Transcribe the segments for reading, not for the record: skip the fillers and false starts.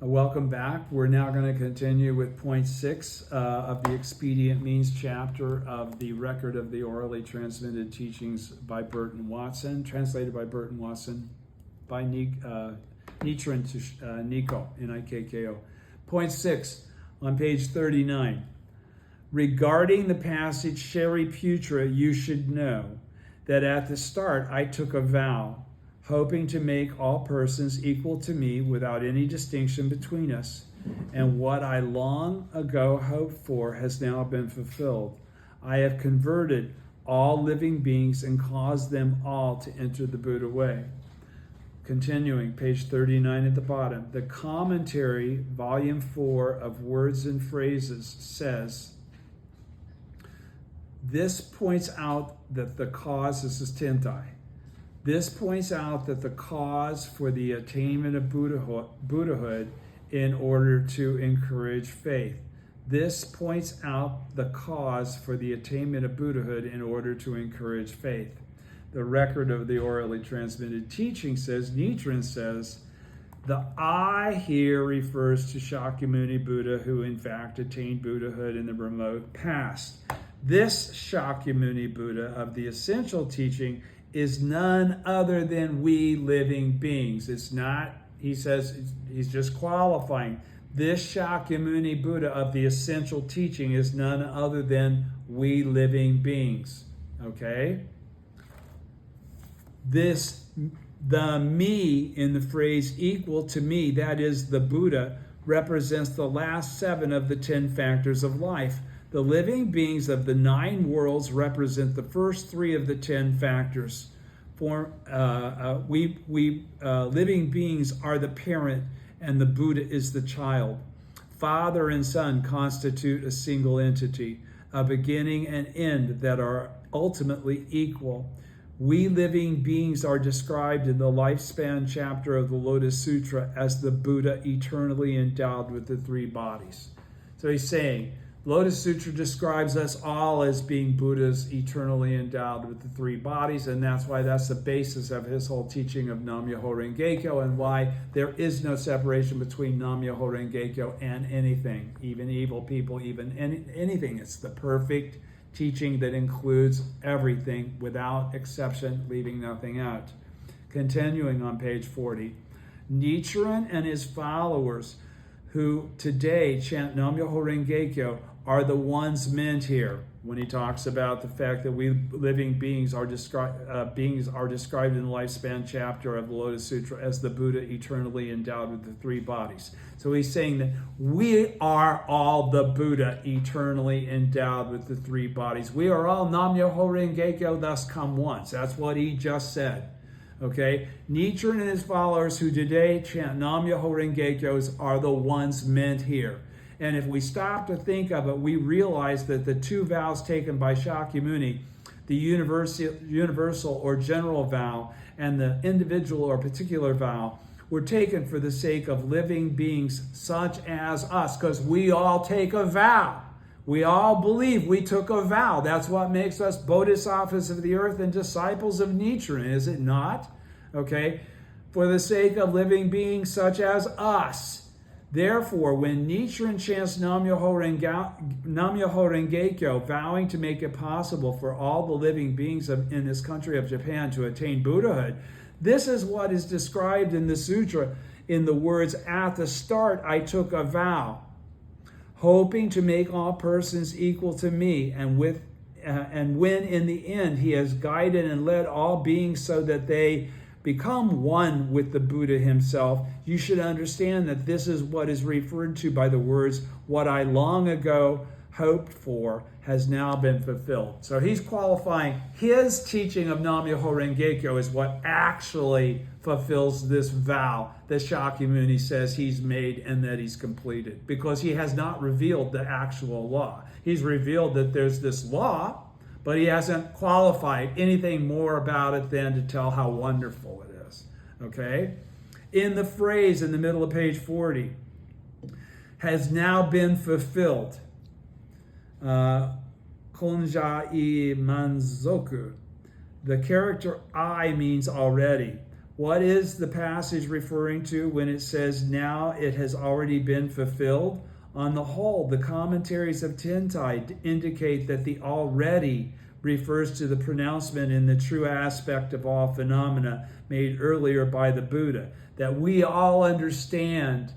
Welcome back. We're now going to continue with point 6 of the Expedient Means chapter of the Record of the Orally Transmitted Teachings by Burton Watson, translated by Burton Watson, by Nichiren to Nico, Nikko. Point 6 on page 39. Regarding the passage Sherry Putra, you should know that at the start I took a vow, hoping to make all persons equal to me without any distinction between us. And what I long ago hoped for has now been fulfilled. I have converted all living beings and caused them all to enter the Buddha way. Continuing, page 39 at the bottom. The commentary, volume 4 of Words and Phrases says, this points out that the cause, this is Tentai, this points out that the cause for the attainment of Buddhahood in order to encourage faith. This points out the cause for the attainment of Buddhahood in order to encourage faith. The Record of the Orally Transmitted Teaching says, Nichiren says, the I here refers to Shakyamuni Buddha, who in fact attained Buddhahood in the remote past. This Shakyamuni Buddha of the essential teaching is none other than we living beings. It's not, he says, he's just qualifying. This Shakyamuni Buddha of the essential teaching is none other than we living beings. Okay? The me in the phrase equal to me, that is the Buddha, represents the last 7 of the 10 factors of life. The living beings of the 9 worlds represent the first 3 of the 10 factors. Living beings are the parent and the Buddha is the child. Father and son constitute a single entity, a beginning and end that are ultimately equal. We living beings are described in the lifespan chapter of the Lotus Sutra as the Buddha eternally endowed with the 3 bodies. So he's saying, Lotus Sutra describes us all as being Buddhas eternally endowed with the 3 bodies, and that's why that's the basis of his whole teaching of Nam-myoho Renge-kyo, and why there is no separation between Nam-myoho Renge-kyo and anything, even evil people, even anything. It's the perfect teaching that includes everything without exception, leaving nothing out. Continuing on page 40, Nichiren and his followers who today chant Nam-myoho Renge-kyo are the ones meant here when he talks about the fact that we living beings are described in the lifespan chapter of the Lotus Sutra as the Buddha eternally endowed with the 3 bodies. So he's saying that we are all the Buddha eternally endowed with the 3 bodies. We are all Nam-myoho Renge-kyo, thus come once. That's what he just said. Okay, Nichiren and his followers who today chant Nam-myoho Renge-kyos are the ones meant here. And if we stop to think of it, we realize that the 2 vows taken by Shakyamuni, the universal or general vow and the individual or particular vow, were taken for the sake of living beings such as us, because we all take a vow. We all believe we took a vow. That's what makes us bodhisattvas of the earth and disciples of Nichiren, is it not? Okay? For the sake of living beings such as us. Therefore, when Nichiren chants Nam-myoho Renge-kyo, vowing to make it possible for all the living beings in this country of Japan to attain Buddhahood, this is what is described in the sutra in the words, at the start I took a vow, hoping to make all persons equal to me, and when in the end he has guided and led all beings so that they become one with the Buddha himself, you should understand that this is what is referred to by the words, what I long ago hoped for has now been fulfilled. So he's qualifying his teaching of Nam-myoho Renge-kyo is what actually fulfills this vow that Shakyamuni says he's made and that he's completed, because he has not revealed the actual law. He's revealed that there's this law, but he hasn't qualified anything more about it than to tell how wonderful it is. Okay? In the phrase in the middle of page 40, has now been fulfilled. Konjai manzoku. The character I means already. What is the passage referring to when it says, now it has already been fulfilled? On the whole, the commentaries of Tentai indicate that the already refers to the pronouncement in the true aspect of all phenomena made earlier by the Buddha. That we all understand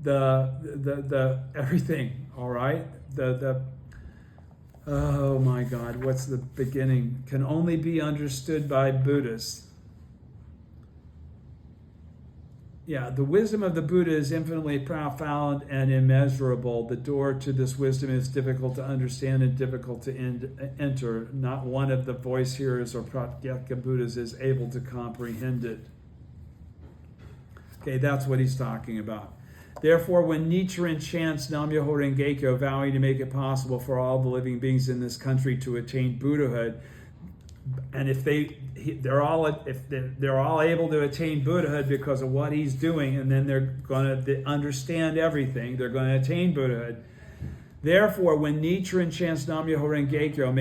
the everything, all right? Oh my God, what's the beginning? Can only be understood by Buddhists. Yeah, the wisdom of the Buddha is infinitely profound and immeasurable. The door to this wisdom is difficult to understand and difficult to enter. Not one of the voice hearers or Pratyeka Buddhas is able to comprehend it. Okay, that's what he's talking about. Therefore, when Nichiren chants Nam-myoho Renge-kyo, vowing to make it possible for all the living beings in this country to attain Buddhahood, and if they're all able to attain Buddhahood because of what he's doing, and then they're going to understand everything, they're going to attain Buddhahood. Therefore, when Nichiren chants Nam-myoho Renge-kyo,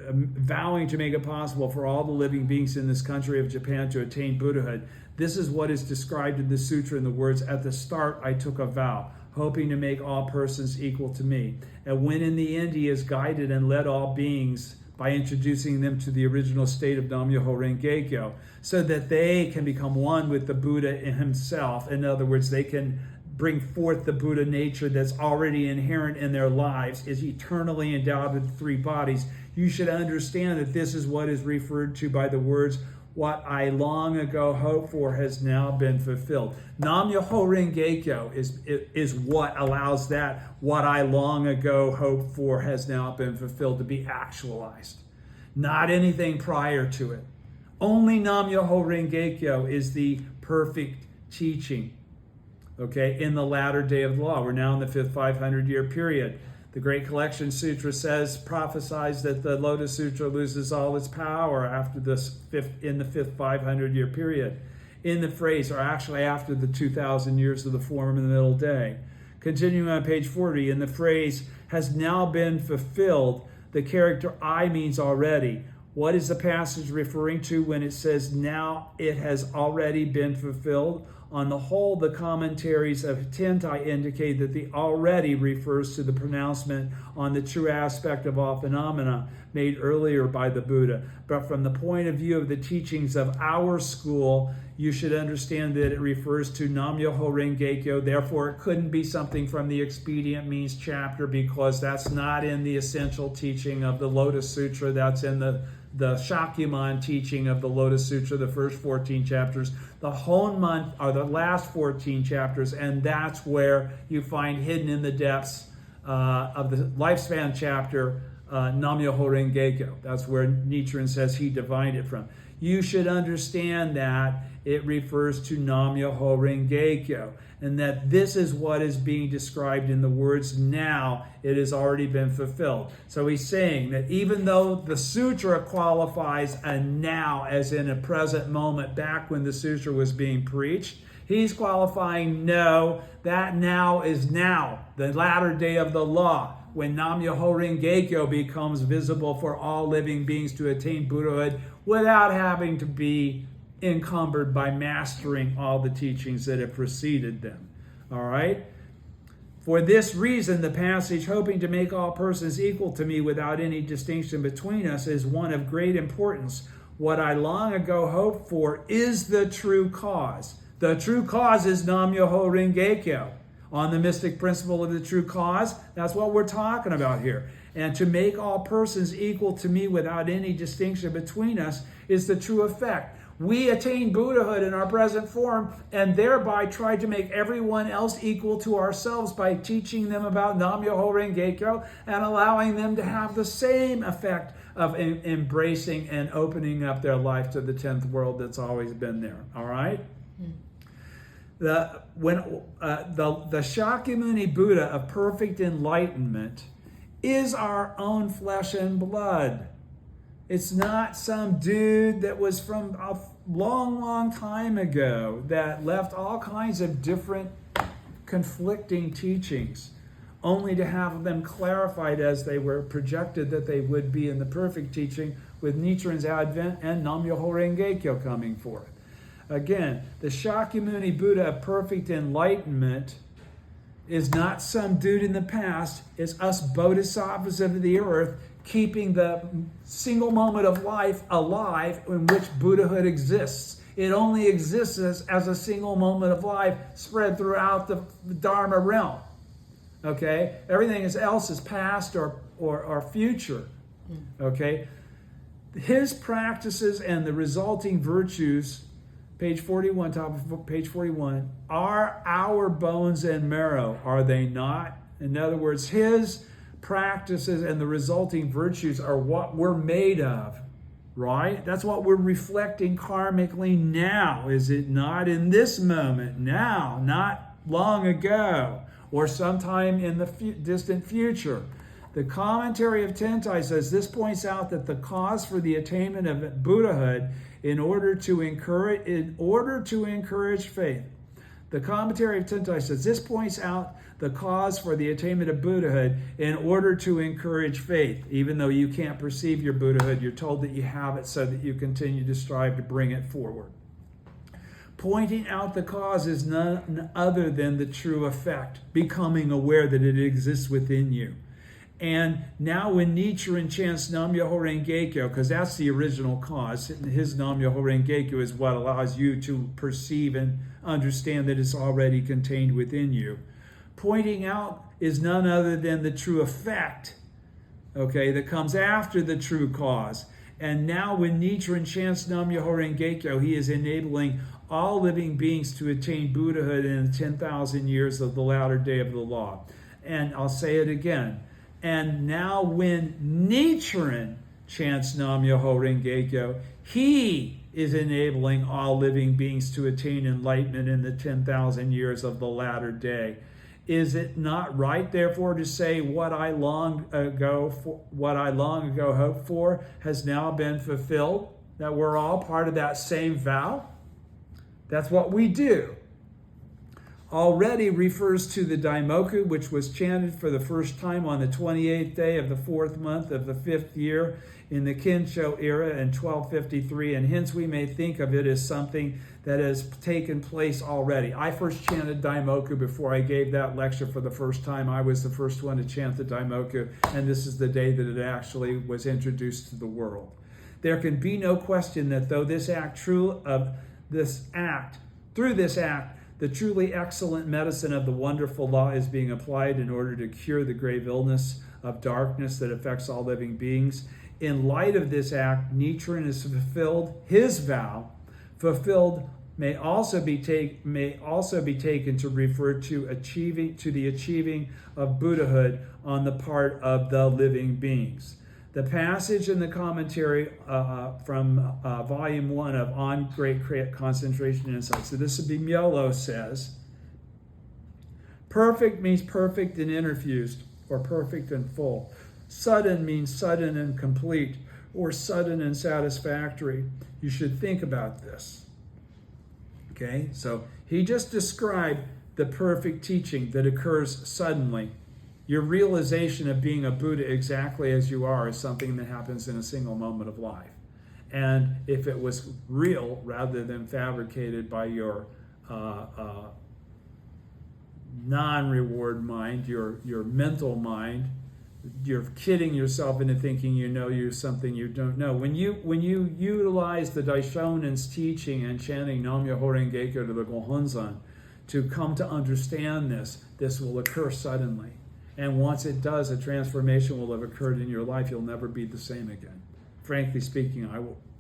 vowing to make it possible for all the living beings in this country of Japan to attain Buddhahood, this is what is described in the sutra in the words, at the start I took a vow, hoping to make all persons equal to me. And when in the end he has guided and led all beings by introducing them to the original state of Nam-myoho Renge-kyo, so that they can become one with the Buddha himself. In other words, they can bring forth the Buddha nature that's already inherent in their lives, is eternally endowed with three bodies. You should understand that this is what is referred to by the words, what I long ago hoped for has now been fulfilled. Nam-myoho Renge-kyo is what allows that, what I long ago hoped for has now been fulfilled, to be actualized. Not anything prior to it. Only Nam-myoho Renge-kyo is the perfect teaching. Okay, in the latter day of the law. We're now in the fifth 500-year period. The Great Collection Sutra prophesies that the Lotus Sutra loses all its power after in the fifth 500-year period. In the phrase, or actually after the 2,000 years of the form in the middle day. Continuing on page 40, in the phrase, has now been fulfilled, the character I means already. What is the passage referring to when it says, now it has already been fulfilled? On the whole, the commentaries of Tentai indicate that the already refers to the pronouncement on the true aspect of all phenomena made earlier by the Buddha. But from the point of view of the teachings of our school, you should understand that it refers to Nam-myoho Renge-kyo. Therefore, it couldn't be something from the Expedient Means chapter, because that's not in the essential teaching of the Lotus Sutra. That's in the Shakyamuni teaching of the Lotus Sutra, the first 14 chapters. The Honman are the last 14 chapters, and that's where you find hidden in the depths of the lifespan chapter, Nam-myoho Renge-kyo. That's where Nichiren says he divined it from. You should understand that it refers to Nam-myoho Renge-kyo, and that this is what is being described in the words, now it has already been fulfilled. So he's saying that even though the sutra qualifies a now, as in a present moment back when the sutra was being preached, he's qualifying no, that now is now, the latter day of the law, when Nam-myoho Renge-kyo becomes visible for all living beings to attain Buddhahood without having to be encumbered by mastering all the teachings that have preceded them. All right? For this reason, the passage, hoping to make all persons equal to me without any distinction between us, is one of great importance. What I long ago hoped for is the true cause. The true cause is Nam-myoho Renge-kyo. On the mystic principle of the true cause, that's what we're talking about here. And to make all persons equal to me without any distinction between us is the true effect. We attain Buddhahood in our present form and thereby try to make everyone else equal to ourselves by teaching them about Nam-myoho Renge-kyo and allowing them to have the same effect of embracing and opening up their life to the 10th world that's always been there. All right? The Shakyamuni Buddha of perfect enlightenment is our own flesh and blood. It's not some dude that was from a long time ago that left all kinds of different conflicting teachings, only to have them clarified as they were projected that they would be in the perfect teaching with Nichiren's advent and Nam-myoho Renge-kyo coming forth. Again, the Shakyamuni Buddha of perfect enlightenment is not some dude in the past. It's us bodhisattvas of the earth keeping the single moment of life alive in which Buddhahood exists. It only exists as a single moment of life spread throughout the Dharma realm. Okay? Everything else is past or future. Okay? His practices and the resulting virtues, page 41, top of page 41, are our bones and marrow, are they not? In other words, his practices and the resulting virtues are what we're made of, right? That's what we're reflecting karmically now, is it not? In this moment, now, not long ago, or sometime in the distant future. The commentary of Tentai says this points out that the cause for the attainment of Buddhahood in order to encourage faith. The commentary of Tentai says this points out the cause for the attainment of Buddhahood in order to encourage faith. Even though you can't perceive your Buddhahood, you're told that you have it so that you continue to strive to bring it forward. Pointing out the cause is none other than the true effect, becoming aware that it exists within you. And now when Nichiren chants Nam-myoho Renge-kyo, because that's the original cause, his Nam-myoho Renge-kyo is what allows you to perceive and understand that it's already contained within you. Pointing out is none other than the true effect, okay, that comes after the true cause. And now when Nichiren chants Nam-myoho Renge-kyo, he is enabling all living beings to attain Buddhahood in the 10,000 years of the latter day of the law. And I'll say it again. And now when Nichiren chants Nam-myoho Renge-kyo, he is enabling all living beings to attain enlightenment in the 10,000 years of the latter day. Is it not right, therefore, to say what I long ago hoped for has now been fulfilled? That we're all part of that same vow? That's what we do. Already refers to the Daimoku, which was chanted for the first time on the 28th day of the 4th month of the 5th year in the Kinsho era in 1253, and hence we may think of it as something that has taken place already. I first chanted Daimoku before I gave that lecture for the first time. I was the first one to chant the Daimoku, and this is the day that it actually was introduced to the world. There can be no question that through this act, the truly excellent medicine of the wonderful law is being applied in order to cure the grave illness of darkness that affects all living beings. In light of this act, Nichiren has fulfilled his vow. Fulfilled may also be taken to refer to the achieving of Buddhahood on the part of the living beings. The passage in the commentary from Volume 1 of On Great Concentration and Insight. So this would be Myolo says, perfect means perfect and interfused, or perfect and full. Sudden means sudden and complete, or sudden and satisfactory. You should think about this. Okay, so he just described the perfect teaching that occurs suddenly. Your realization of being a Buddha exactly as you are is something that happens in a single moment of life. And if it was real rather than fabricated by your non-reward mind, your mental mind, you're kidding yourself into thinking you know you're something you don't know. When you utilize the Daishonen's teaching and chanting Nam-myoho Renge-kyo to the Gohonzon to come to understand this will occur suddenly. And once it does, a transformation will have occurred in your life. You'll never be the same again. Frankly speaking,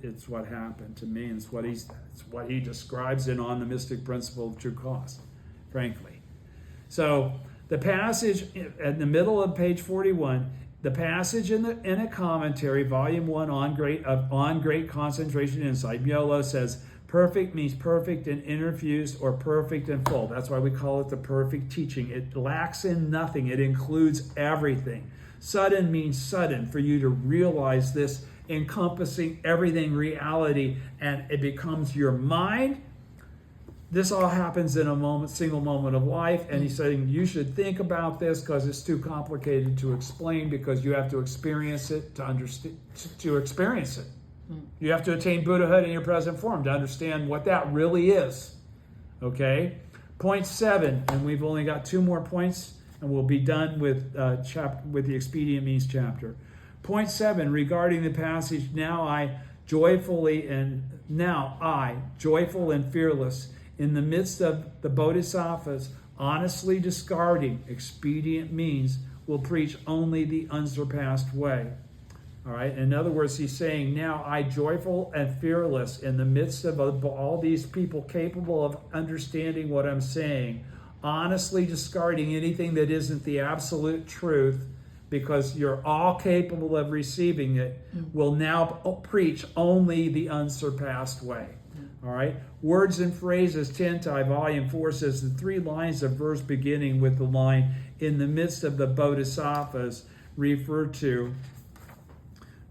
it's what happened to me, and it's what he describes in On the Mystic Principle of True Cause, frankly. So the passage in the middle of page 41, the passage in a commentary, Volume 1 on Great Concentration Insight, Myolo says, perfect means perfect and interfused, or perfect and full. That's why we call it the perfect teaching. It lacks in nothing. It includes everything. Sudden means sudden, for you to realize this, encompassing everything reality, and it becomes your mind. This all happens in a single moment of life, and he's saying you should think about this because it's too complicated to explain, because you have to experience it to understand, to experience it. You have to attain Buddhahood in your present form to understand what that really is. Okay? Point 7, and we've only got 2 more points, and we'll be done with the expedient means chapter. Point 7, regarding the passage, now I, joyful and fearless, in the midst of the bodhisattvas, honestly discarding expedient means, will preach only the unsurpassed way. All right. In other words, he's saying, now I, joyful and fearless, in the midst of all these people capable of understanding what I'm saying, honestly discarding anything that isn't the absolute truth, because you're all capable of receiving it, will now preach only the unsurpassed way. All right. Words and Phrases, Tentai, Volume 4 says the 3 lines of verse beginning with the line, in the midst of the bodhisattvas, refer to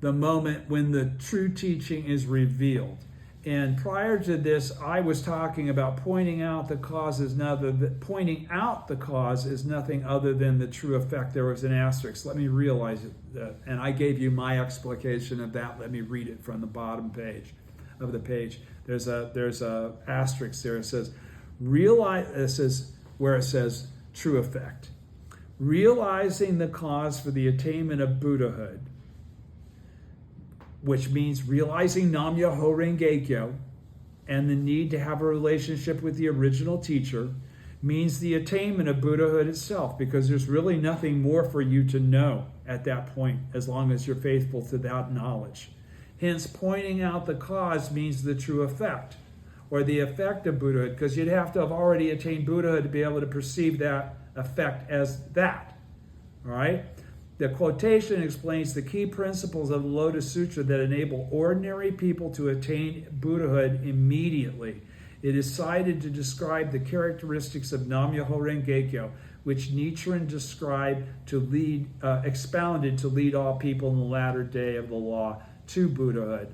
the moment when the true teaching is revealed. And prior to this, I was talking about pointing out the cause is nothing other than the true effect. There was an asterisk. Let me realize it. And I gave you my explication of that. Let me read it from the bottom page of the page. There's a asterisk there. It says, where it says true effect. Realizing the cause for the attainment of Buddhahood, which means realizing Nam-myoho Renge-kyo and the need to have a relationship with the original teacher, means the attainment of Buddhahood itself, because there's really nothing more for you to know at that point as long as you're faithful to that knowledge. Hence, pointing out the cause means the true effect, or the effect of Buddhahood, because you'd have to have already attained Buddhahood to be able to perceive that effect as that. All right? The quotation explains the key principles of the Lotus Sutra that enable ordinary people to attain Buddhahood immediately. It is cited to describe the characteristics of Nam-myoho Renge-kyo, which Nichiren expounded to lead all people in the latter day of the law to Buddhahood.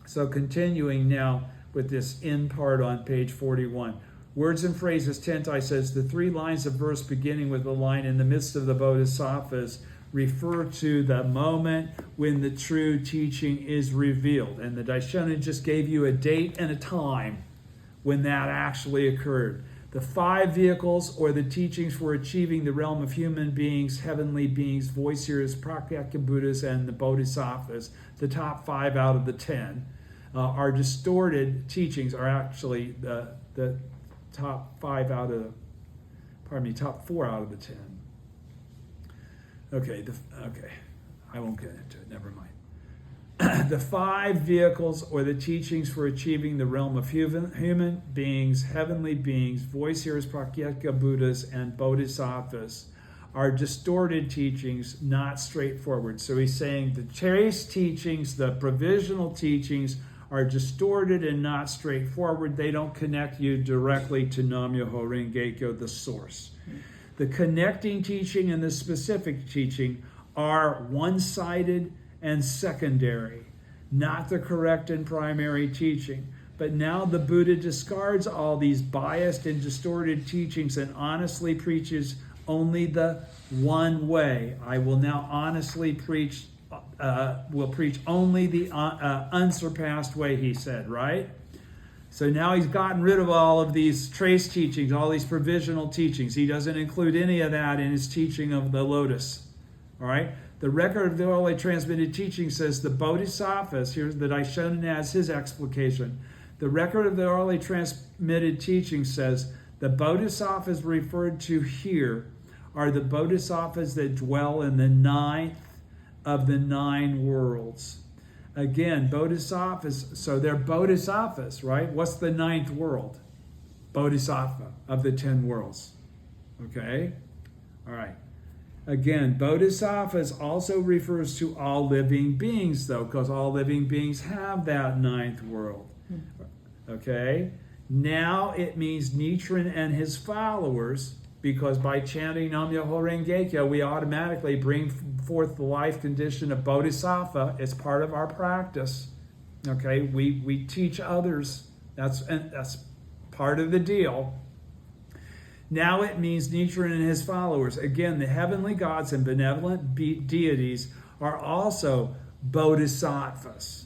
So continuing now with this end part on page 41. Words and Phrases, Tentai says the 3 lines of verse beginning with the line, in the midst of the bodhisattvas, refer to the moment when the true teaching is revealed. And the Daishonin just gave you a date and a time when that actually occurred. The 5 vehicles or the teachings for achieving the realm of human beings, heavenly beings, voice hearers, Pratyeka Buddhas, and the bodhisattvas, the top 5 out of the 10, are distorted teachings, are actually the top 4 out of the 10. Okay, I won't get into it, never mind. The 5 vehicles or the teachings for achieving the realm of human beings, heavenly beings, voice hearers, Pratyeka Buddhas, and bodhisattvas are distorted teachings, not straightforward. So he's saying the chaste teachings, the provisional teachings, are distorted and not straightforward. They don't connect you directly to Nam-myoho Renge-kyo, the source. The connecting teaching and the specific teaching are one-sided and secondary, not the correct and primary teaching. But now the Buddha discards all these biased and distorted teachings and honestly preaches only the one way. I will now honestly preach, will preach only the unsurpassed way, he said, right? So now he's gotten rid of all of these trace teachings, all these provisional teachings. He doesn't include any of that in his teaching of the lotus. All right? The record of the orally transmitted teaching says the bodhisattvas, here's the Daishonin as his explication. The record of the orally transmitted teaching says the bodhisattvas referred to here are the bodhisattvas that dwell in the 9th of the 9 worlds. Again, bodhisattvas, so they're bodhisattvas, right? What's the 9th world? Bodhisattva of the 10 worlds. Okay? All right. Again, bodhisattvas also refers to all living beings, though, because all living beings have that 9th world. Okay? Now it means Nichiren and his followers, because by chanting Nam-myoho Renge-kyo, we automatically bring forth the life condition of bodhisattva. It's part of our practice. Okay, we teach others. That's part of the deal. Now it means Nichiren and his followers. Again, the heavenly gods and benevolent deities are also bodhisattvas.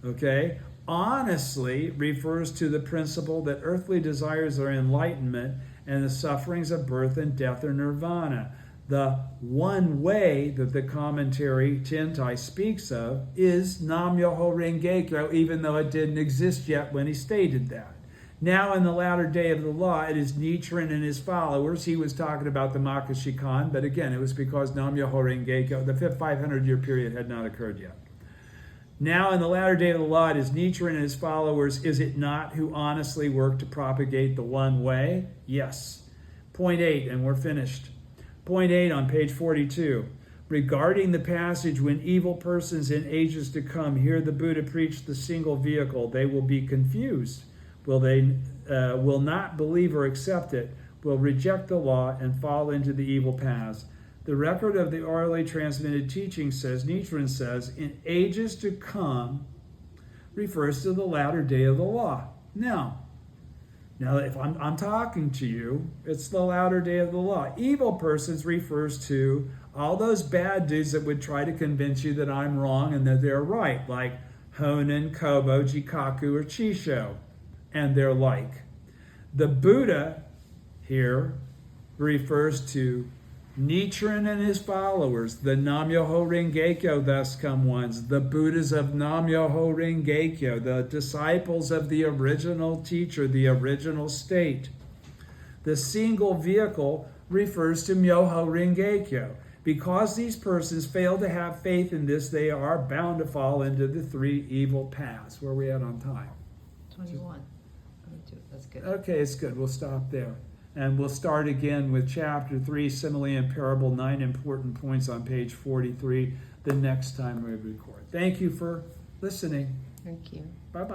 Okay? Honestly refers to the principle that earthly desires are enlightenment and the sufferings of birth and death are nirvana. The one way that the commentary Chintai speaks of is Nam Myoho Renge Kyo, even though it didn't exist yet when he stated that. Now, in the latter day of the law, it is Nichiren and his followers. He was talking about the Makashikan, but again, it was because Nam Myoho Renge Kyo, the 500-year period had not occurred yet. Now, in the latter day of the law, it is Nichiren and his followers, is it not, who honestly work to propagate the one way? Yes. Point 8, and we're finished. Point 8 on page 42. Regarding the passage, when evil persons in ages to come hear the Buddha preach the single vehicle, they will be confused. Will not believe or accept it, will reject the law and fall into the evil paths. The record of the orally transmitted teaching says, Nichiren says, in ages to come refers to the latter day of the law. Now if I'm talking to you, it's the latter day of the law. Evil persons refers to all those bad dudes that would try to convince you that I'm wrong and that they're right, like Honen, Kobo, Jikaku, or Chisho, and their like. The Buddha here refers to Nichiren and his followers, the Nam-myoho Renge-kyo thus come ones, the Buddhas of Nam-myoho Renge-kyo, the disciples of the original teacher, the original state. The single vehicle refers to Myoho Renge-kyo. Because these persons fail to have faith in this, they are bound to fall into the three evil paths. Where are we at on time? 21. 22. That's good. Okay, it's good. We'll stop there. And we'll start again with chapter 3, simile and parable, 9 important points on page 43, the next time we record. Thank you for listening. Thank you. Bye-bye.